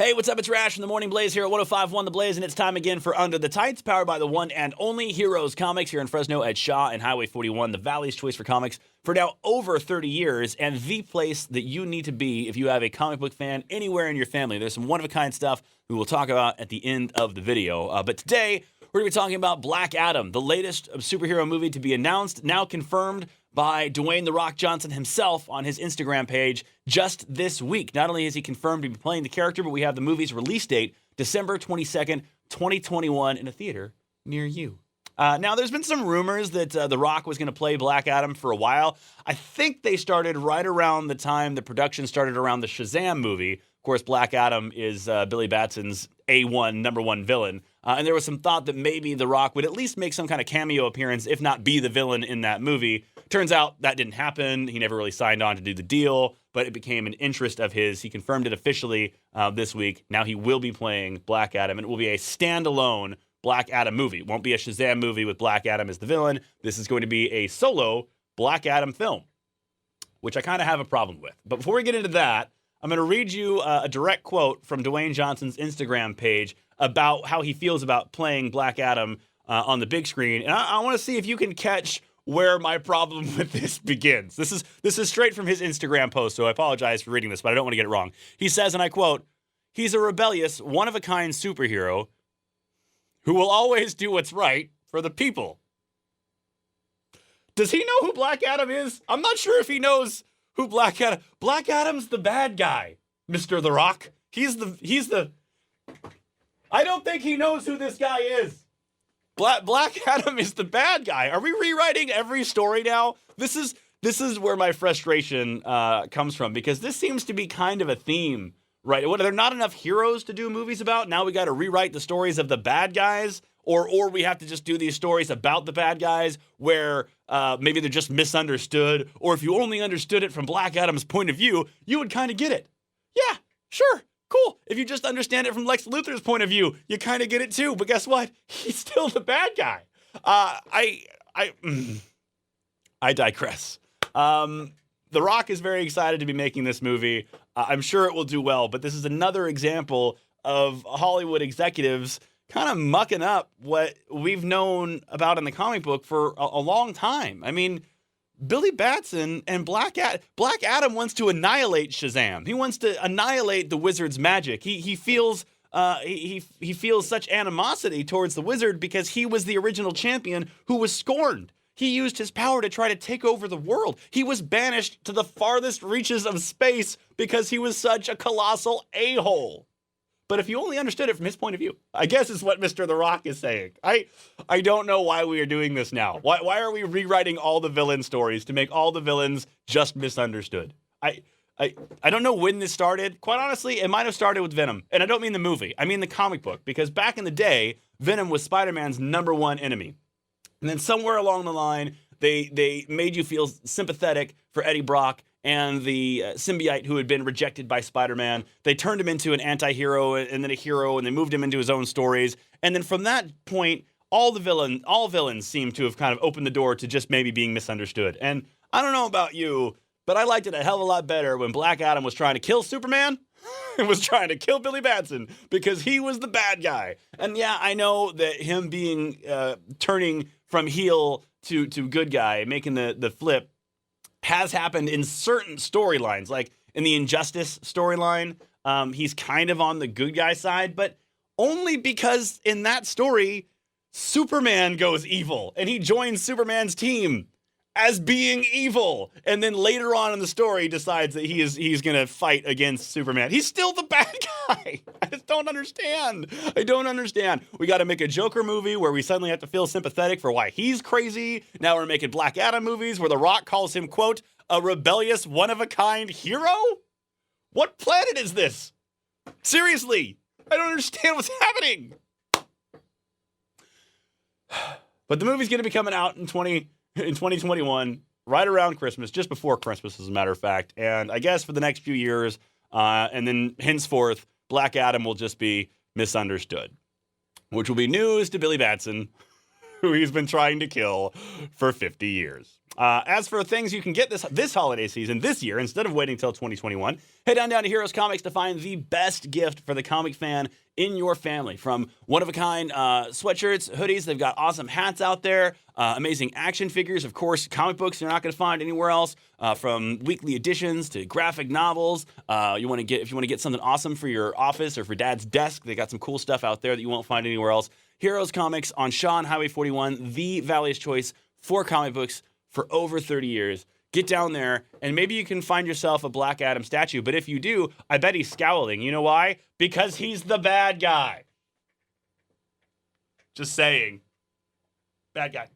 Hey, what's up? It's Rash from the Morning Blaze here at 105.1 The Blaze, and it's time again for Under the Tights, powered by the one and only Heroes Comics here in Fresno at Shaw and Highway 41, the Valley's choice for comics for now over 30 years, and the place that you need to be if you have a comic book fan anywhere in your family. There's some one-of-a-kind stuff we will talk about at the end of the video. But today, we're going to be talking about Black Adam, the latest superhero movie to be announced, now confirmed by Dwayne "The Rock" Johnson himself on his Instagram page just this week. Not only is he confirmed to be playing the character, but we have the movie's release date, December 22nd, 2021, in a theater near you. Now, there's been some rumors that The Rock was going to play Black Adam for a while. I think they started right around the time the production started around the Shazam movie. Of course, Black Adam is Billy Batson's number one villain. And there was some thought that maybe The Rock would at least make some kind of cameo appearance, if not be the villain in that movie. Turns out that didn't happen. He never really signed on to do the deal, but it became an interest of his. He confirmed it officially this week. Now he will be playing Black Adam, and it will be a standalone Black Adam movie. It won't be a Shazam movie with Black Adam as the villain. This is going to be a solo Black Adam film, which I kind of have a problem with. But before we get into that, I'm going to read you a direct quote from Dwayne Johnson's Instagram page about how he feels about playing Black Adam on the big screen. And I want to see if you can catch where my problem with this begins. This is straight from his Instagram post, so I apologize for reading this, but I don't want to get it wrong. He says, and I quote, "He's a rebellious, one-of-a-kind superhero who will always do what's right for the people." Does he know who Black Adam is? I'm not sure if he knows who Black Adam's the bad guy, Mr. The Rock. He's the I don't think he knows who this guy is. Black Adam is the bad guy. Are we rewriting every story now? This is where my frustration comes from, because this seems to be kind of a theme, right? What, are there not enough heroes to do movies about? Now we got to rewrite the stories of the bad guys, or we have to just do these stories about the bad guys where maybe they're just misunderstood, or if you only understood it from Black Adam's point of view, you would kind of get it. Yeah, sure. Cool. If you just understand it from Lex Luthor's point of view, you kind of get it too. But guess what? He's still the bad guy. I digress. The Rock is very excited to be making this movie. I'm sure it will do well, but this is another example of Hollywood executives kind of mucking up what we've known about in the comic book for a long time. I mean, Billy Batson and Black Adam wants to annihilate Shazam. He wants to annihilate the Wizard's magic. He feels he feels such animosity towards the Wizard because he was the original champion who was scorned. He used his power to try to take over the world. He was banished to the farthest reaches of space because he was such a colossal a-hole. But if you only understood it from his point of view, I guess is what Mr. The Rock is saying. I don't know why we are doing this now. Why are we rewriting all the villain stories to make all the villains just misunderstood? I don't know when this started. Quite honestly, it might have started with Venom. And I don't mean the movie. I mean the comic book. Because back in the day, Venom was Spider-Man's number one enemy. And then somewhere along the line, they made you feel sympathetic for Eddie Brock and the symbiote who had been rejected by Spider-Man. They turned him into an anti-hero and then a hero, and they moved him into his own stories. And then from that point, all villains seem to have kind of opened the door to just maybe being misunderstood. And I don't know about you, but I liked it a hell of a lot better when Black Adam was trying to kill Superman and was trying to kill Billy Batson because he was the bad guy. And yeah, I know that him being turning from heel to good guy, making the flip, has happened in certain storylines, like in the Injustice storyline. He's kind of on the good guy side, but only because in that story, Superman goes evil and he joins Superman's team as being evil. And then later on in the story decides that he's going to fight against Superman. He's still the bad guy. I just don't understand. I don't understand. We got to make a Joker movie where we suddenly have to feel sympathetic for why he's crazy. Now we're making Black Adam movies where The Rock calls him, quote, a rebellious, one-of-a-kind hero? What planet is this? Seriously, I don't understand what's happening. But the movie's going to be coming out in 2021, right around Christmas, just before Christmas, as a matter of fact. And I guess for the next few years, and then henceforth, Black Adam will just be misunderstood, which will be news to Billy Batson, who he's been trying to kill for 50 years. As for things you can get this holiday season, this year, instead of waiting until 2021, head on down to Heroes Comics to find the best gift for the comic fan in your family. From one-of-a-kind sweatshirts, hoodies, they've got awesome hats out there, amazing action figures, of course, comic books you're not going to find anywhere else, from weekly editions to graphic novels. If you want to get something awesome for your office or for dad's desk, they got some cool stuff out there that you won't find anywhere else. Heroes Comics on Shaw and Highway 41, the Valley's choice for comic books for over 30 years. Get down there, and maybe you can find yourself a Black Adam statue. But if you do, I bet he's scowling. You know why? Because he's the bad guy. Just saying. Bad guy.